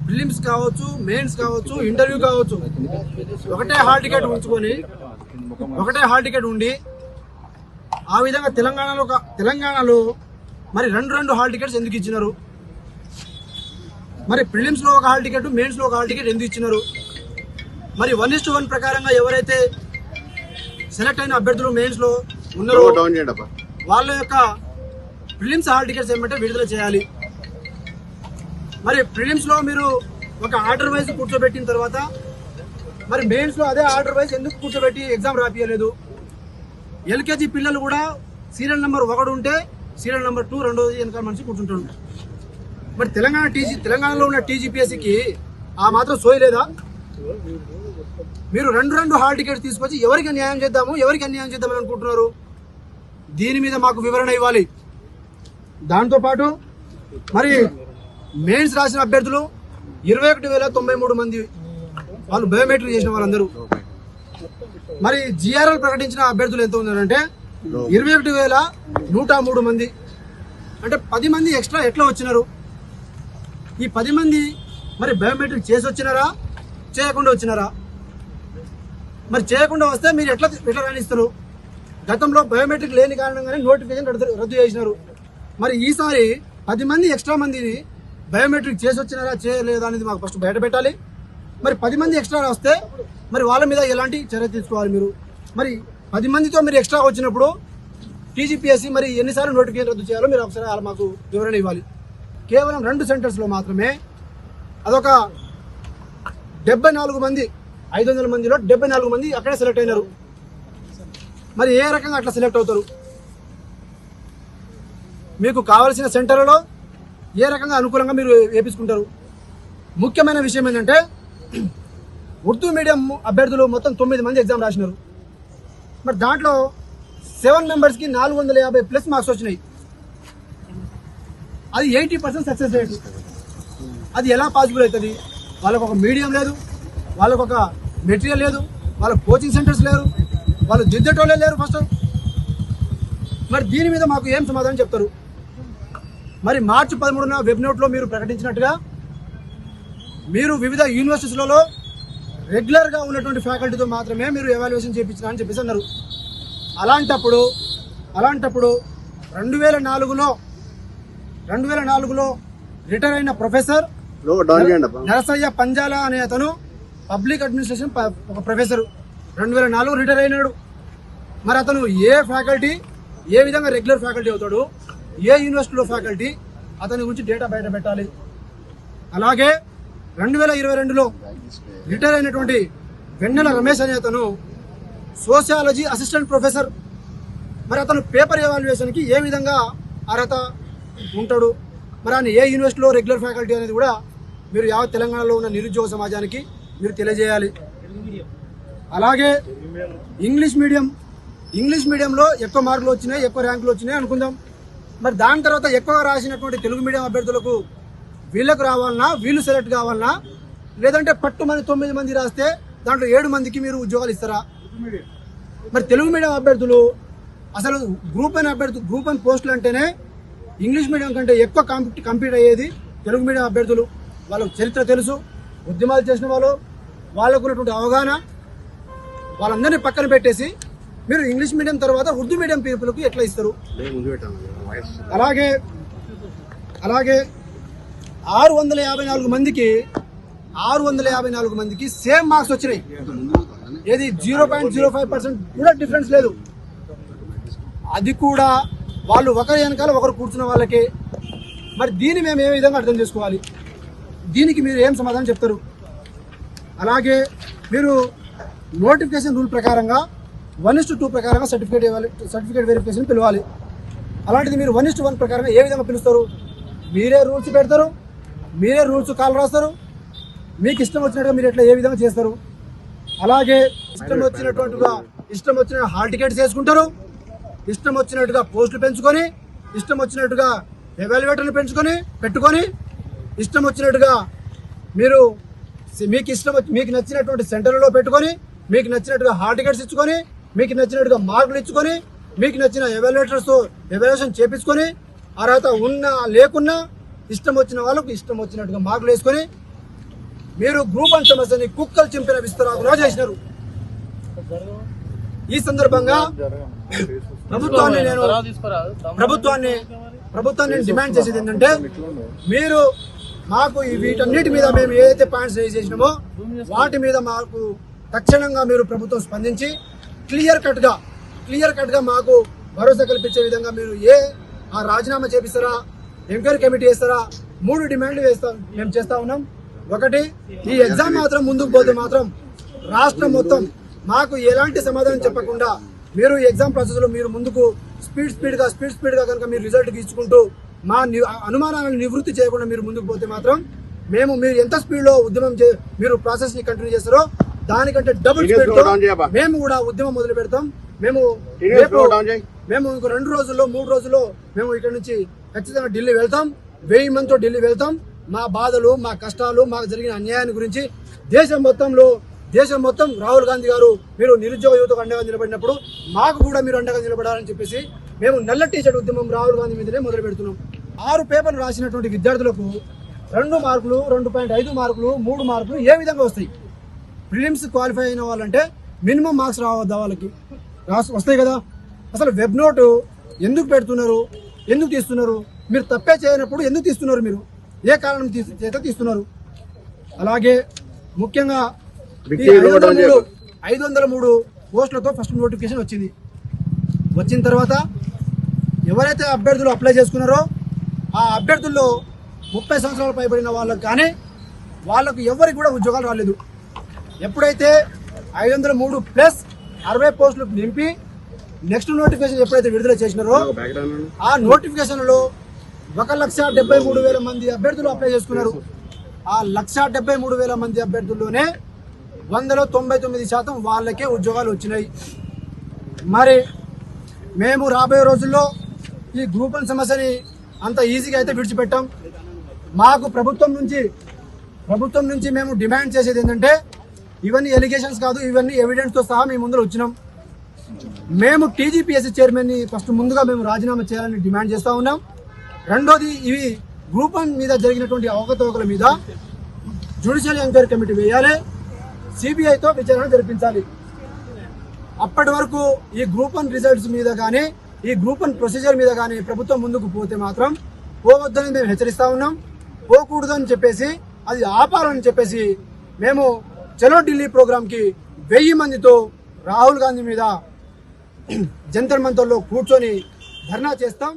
Prelims కావచ్చు, mains కావచ్చు, interview కావచ్చు, ఒకటే హాల్ టికెట్ ఉంచుకొని ఒకటే హాల్ టికెట్ ఉండి ఆ విధంగా తెలంగాణలో మరి రెండు హాల్ టికెట్స్ ఎందుకు ఇచ్చినారు? మరి ప్రిలిమ్స్ లో ఒక హాల్ టికెట్, మెయిన్స్ లో ఒక హాల్ టికెట్ ఎందుకు ఇచ్చినారు? మరి 1:1 ప్రకారంగా ఎవరైతే సెలెక్ట్ అయిన అభ్యర్థులు మెయిన్స్ లో ఉన్నారో వాళ్ళ యొక్క ప్రిలిమ్స్ హాల్ టికెట్స్ ఏమంటే విడుదల చేయాలి. మరి ప్రిలిమ్స్ లో మీరు ఒక ఆర్డర్ వైజ్ కూర్చోబెట్టిన తర్వాత మరి మెయిన్స్ లో అదే ఆర్డర్ వైజ్ ఎందుకు కూర్చోబెట్టి ఎగ్జామ్ రాపియలేదు? ఎల్కేజీ పిల్లలు కూడా సీరియల్ నెంబర్ 1 ఉంటే సీరియల్ నెంబర్ 2 రెండోది వెనకాల మనిషి కూర్చుంటాడు. మరి తెలంగాణలో ఉన్న టీజీపీఎస్సీకి ఆ మాత్రం సోయి లేదా? మీరు రెండు హాల్ టికెట్స్ తీసుకొచ్చి ఎవరికి న్యాయం చేద్దామని అనుకుంటున్నారు? దీని మీద మాకు వివరణ ఇవ్వాలి. దాంతోపాటు మరి మెయిన్స్ రాసిన అభ్యర్థులు 21,093 మంది వాళ్ళు బయోమెట్రిక్ చేసిన వాళ్ళందరూ. మరి జిఆర్ఎల్ ప్రకటించిన అభ్యర్థులు ఎంత ఉన్నారంటే 21,103 మంది. అంటే 10 మంది ఎక్స్ట్రా ఎట్లా వచ్చినారు? ఈ 10 మంది మరి బయోమెట్రిక్ చేసి వచ్చినారా, చేయకుండా వచ్చినారా? మరి చేయకుండా వస్తే మీరు ఎట్లా రాణిస్తారు? గతంలో బయోమెట్రిక్ లేని కారణంగానే నోటిఫికేషన్ రద్దు చేసినారు. మరి ఈసారి 10 మంది ఎక్స్ట్రా మందిని బయోమెట్రిక్ చేసి వచ్చినారా, చేయలేదా అనేది మాకు ఫస్ట్ బయట పెట్టాలి. మరి 10 మంది ఎక్స్ట్రా వస్తే మరి వాళ్ళ మీద ఎలాంటి చర్య తీసుకోవాలి మీరు? మరి 10 మందితో మీరు ఎక్స్ట్రా వచ్చినప్పుడు టీజీపీఎస్సీ మరి ఎన్నిసార్లు నోటిఫికేషన్ రద్దు చేయాలో మీరు ఒకసారి మాకు వివరణ ఇవ్వాలి. కేవలం 2 సెంటర్స్లో మాత్రమే అదొక 74 మంది, 500 మందిలో 74 మంది అక్కడే సెలెక్ట్ అయినారు. మరి ఏ రకంగా అట్లా సెలెక్ట్ అవుతారు? మీకు కావాల్సిన సెంటర్లలో ఏ రకంగా అనుకూలంగా మీరు వేపించుకుంటారు? ముఖ్యమైన విషయం ఏంటంటే ఉర్దూ మీడియం అభ్యర్థులు మొత్తం 9 మంది ఎగ్జామ్ రాసినారు. మరి దాంట్లో 7 మెంబర్స్కి 450+ మార్క్స్ వచ్చినాయి. అది 80% సక్సెస్ రేట్. అది ఎలా పాసిబుల్ అవుతుంది? వాళ్ళకు ఒక మీడియం లేదు, వాళ్ళకు ఒక మెటీరియల్ లేదు, వాళ్ళ కోచింగ్ సెంటర్స్ లేరు, వాళ్ళు దిద్దేటోళ్ళే లేరు ఫస్ట్. మరి దీని మీద మాకు ఏం సమాధానం చెప్తారు? మరి మార్చి 13న వెబ్ నోట్లో మీరు ప్రకటించినట్టుగా మీరు వివిధ యూనివర్సిటీలలో రెగ్యులర్గా ఉన్నటువంటి ఫ్యాకల్టీతో మాత్రమే మీరు ఎవాల్యుయేషన్ చేయించిన అని చెప్పేసి అన్నారు. అలాంటప్పుడు 2004లో రిటైర్ అయిన ప్రొఫెసర్ నరసయ్య పంజాల అనే అతను పబ్లిక్ అడ్మినిస్ట్రేషన్ ఒక ప్రొఫెసర్ 2004 రిటైర్ అయినాడు. మరి అతను ఏ విధంగా రెగ్యులర్ ఫ్యాకల్టీ అవుతాడు? ఏ యూనివర్సిటీలో ఫ్యాకల్టీ? అతని గురించి డేటా బయట పెట్టాలి. అలాగే 2022లో రిటైర్ అయినటువంటి వెన్నెల రమేష్ అనే అతను సోషియాలజీ అసిస్టెంట్ ప్రొఫెసర్. మరి అతను పేపర్ ఎవాల్యుయేషన్కి ఏ విధంగా అర్హత ఉంటాడు? మరి ఆయన ఏ యూనివర్సిటీలో రెగ్యులర్ ఫ్యాకల్టీ అనేది కూడా మీరు యావత్ తెలంగాణలో ఉన్న నిరుద్యోగ సమాజానికి మీరు తెలియజేయాలి. అలాగే ఇంగ్లీష్ మీడియంలో ఎక్కువ మార్కులు వచ్చినాయి, ఎక్కువ ర్యాంకులు వచ్చినాయి అనుకుందాం. మరి దాని తర్వాత ఎక్కువగా రాసినటువంటి తెలుగు మీడియం అభ్యర్థులకు వీళ్ళకు రావాలన్నా, వీళ్ళు సెలెక్ట్ కావాలన్నా, లేదంటే పట్టుమని 9 మంది రాస్తే దాంట్లో 7 మందికి మీరు ఉద్యోగాలు ఇస్తారా? మరి తెలుగు మీడియం అభ్యర్థులు అసలు గ్రూప్ 1 పోస్టులు అంటేనే ఇంగ్లీష్ మీడియం కంటే ఎక్కువ కంపీట్ అయ్యేది తెలుగు మీడియం అభ్యర్థులు. వాళ్ళకు చరిత్ర తెలుసు, ఉద్యమాలు చేసిన వాళ్ళకు ఉన్నటువంటి అవగాహన, వాళ్ళందరినీ పక్కన పెట్టేసి మీరు ఇంగ్లీష్ మీడియం తర్వాత ఉర్దూ మీడియం పీపుల్కి ఎట్లా ఇస్తారు? అలాగే 654 మందికి సేమ్ మార్క్స్ వచ్చినాయి. ఏది 0.05% కూడా డిఫరెన్స్ లేదు. అది కూడా వాళ్ళు ఒకరి వెనకాల ఒకరు కూర్చున్న వాళ్ళకే. మరి దీన్ని మేము ఏ విధంగా అర్థం చేసుకోవాలి? దీనికి మీరు ఏం సమాధానం చెప్తారు? అలాగే మీరు నోటిఫికేషన్ రూల్ ప్రకారంగా 1:2 ప్రకారంగా సర్టిఫికేట్ వెరిఫికేషన్ పిలవాలి. అలాంటిది మీరు 1:1 ప్రకారంగా ఏ విధంగా పిలుస్తారు? మీరే రూల్స్ పెడతారు, మీరే రూల్స్ కాల్ రాస్తారు, మీకు ఇష్టం వచ్చినట్టుగా మీరు ఎట్లా ఏ విధంగా చేస్తారు? అలాగే ఇష్టం వచ్చిన హాల్ టికెట్స్ వేసుకుంటారు, ఇష్టం వచ్చినట్టుగా పోస్టులు పెంచుకొని, ఇష్టం వచ్చినట్టుగా ఎవాల్యుయేటర్లు పెట్టుకొని ఇష్టం వచ్చినట్టుగా మీరు మీకు నచ్చినటువంటి సెంటర్లలో పెట్టుకొని, మీకు నచ్చినట్టుగా హాల్ టికెట్స్ ఇచ్చుకొని, మీకు నచ్చినట్టుగా మార్కులు ఇచ్చుకొని, మీకు నచ్చిన ఎవాల్యుయేటర్స్తో ఎవాల్యుయేషన్ చేపించుకొని, అర్హత ఉన్నా లేకున్నా ఇష్టం వచ్చిన వాళ్ళకు ఇష్టం వచ్చినట్టుగా మార్కులు వేసుకొని మీరు గ్రూప్ 1 సమస్యని కుక్కలు చింపిన విస్తరాకులా చేసినారు. ఈ సందర్భంగా ప్రభుత్వాన్ని డిమాండ్ చేసేది ఏంటంటే, మీరు మాకు వీటన్నిటి మీద మేము ఏదైతే పాయింట్స్ రేజ్ చేసినామో వాటి మీద మాకు తక్షణంగా మీరు ప్రభుత్వం స్పందించి క్లియర్ కట్ గా మాకు భరోసా కల్పించే విధంగా మీరు ఆ రాజీనామా చేపిస్తారా, ఎంక్వైరీ కమిటీ వేస్తారా, 3 డిమాండ్లు మేము చేస్తా ఉన్నాం. ఒకటి, ఈ ఎగ్జామ్ మాత్రం ముందుకు పోతే మాత్రం రాష్ట్రం మొత్తం మాకు ఎలాంటి సమాధానం చెప్పకుండా మీరు ఈ ఎగ్జామ్ ప్రాసెస్ లో మీరు ముందుకు స్పీడ్ గా కనుక మీరు రిజల్ట్ గీచుకుంటూ మా అనుమానాలను నివృత్తి చేయకుండా మీరు ముందుకు పోతే మాత్రం మీరు ఎంత స్పీడ్ లో ఉద్యమం మీరు ప్రాసెస్ ని కంటిన్యూ చేస్తారో దానికంటే డబుల్ స్పీడ్ తో మేము కూడా ఉద్యమం మొదలు పెడతాం. మేము ఇంకో 2 రోజుల్లో 3 రోజుల్లో మేము ఇక్కడ నుంచి ఖచ్చితంగా ఢిల్లీ వెళ్తాం. 1000 మందితో ఢిల్లీ వెళ్తాం. మా బాధలు, మా కష్టాలు, మాకు జరిగిన అన్యాయాన్ని గురించి దేశం మొత్తం రాహుల్ గాంధీ గారు మీరు నిరుద్యోగ యువతకు అండగా నిలబడినప్పుడు మాకు కూడా మీరు అండగా నిలబడాలని చెప్పేసి మేము నల్ల టీషర్ట్ ఉద్యమం రాహుల్ గాంధీ మీదనే మొదలు పెడుతున్నాం. 6 పేపర్లు రాసినటువంటి విద్యార్థులకు 2 మార్కులు, 2.5 మార్కులు, 3 మార్కులు ఏ విధంగా వస్తాయి? ప్రిలిమ్స్ క్వాలిఫై అయిన వాళ్ళంటే మినిమం మార్క్స్ రావద్దా? వాళ్ళకి వస్తాయి కదా. అసలు వెబ్ నోట్ ఎందుకు పెడుతున్నారు, ఎందుకు తీస్తున్నారు? మీరు తప్పే చేయనప్పుడు ఎందుకు తీస్తున్నారు? మీరు ఏ కారణం చేత తీస్తున్నారు? అలాగే ముఖ్యంగా 503 పోస్టులతో ఫస్ట్ నోటిఫికేషన్ వచ్చింది. వచ్చిన తర్వాత ఎవరైతే అభ్యర్థులు అప్లై చేసుకున్నారో ఆ అభ్యర్థుల్లో 30 సంవత్సరాలు పైబడిన వాళ్ళకి కానీ వాళ్ళకు ఎవరికి కూడా ఉద్యోగాలు రాలేదు. ఎప్పుడైతే 503 ప్లస్ 60 పోస్టులు నింపి నెక్స్ట్ నోటిఫికేషన్ ఎప్పుడైతే విడుదల చేసినారో ఆ నోటిఫికేషన్లో 1,73,000 మంది అభ్యర్థులు అప్లై చేసుకున్నారు. ఆ 1,73,000 మంది అభ్యర్థుల్లోనే 99% వాళ్ళకే ఉద్యోగాలు వచ్చినాయి. మరి మేము రాబోయే రోజుల్లో ఈ గ్రూప్ 1 సమస్యని అంత ఈజీగా అయితే విడిచిపెట్టాం. మాకు ప్రభుత్వం నుంచి మేము డిమాండ్ చేసేది ఏంటంటే, ఇవన్నీ ఎలిగేషన్స్ కాదు, ఇవన్నీ ఎవిడెన్స్తో సహా మేము ముందు వచ్చినాం. మేము టీజీపీఎస్సీ చైర్మన్ని ఫస్ట్ ముందుగా మేము రాజీనామా చేయాలని డిమాండ్ చేస్తూ ఉన్నాం. రెండోది, ఇవి గ్రూప్ 1 మీద జరిగినటువంటి అవకతవకల మీద జ్యుడిషియల్ ఎంక్వైరీ కమిటీ వేయాలి, సిబిఐతో విచారణ జరిపించాలి. అప్పటి వరకు ఈ గ్రూప్ 1 రిజల్ట్స్ మీద కానీ ఈ గ్రూప్ 1 ప్రొసీజర్ మీద కానీ ప్రభుత్వం ముందుకు పోతే మాత్రం పోవద్దని మేము హెచ్చరిస్తా ఉన్నాం. పోకూడదని చెప్పేసి, అది ఆపాలని చెప్పేసి మేము చలో ఢిల్లీ ప్రోగ్రాంకి 1000 మందితో రాహుల్ గాంధీ మీద జంతర్ మంతర్లో కూర్చొని ధర్నా చేస్తాం.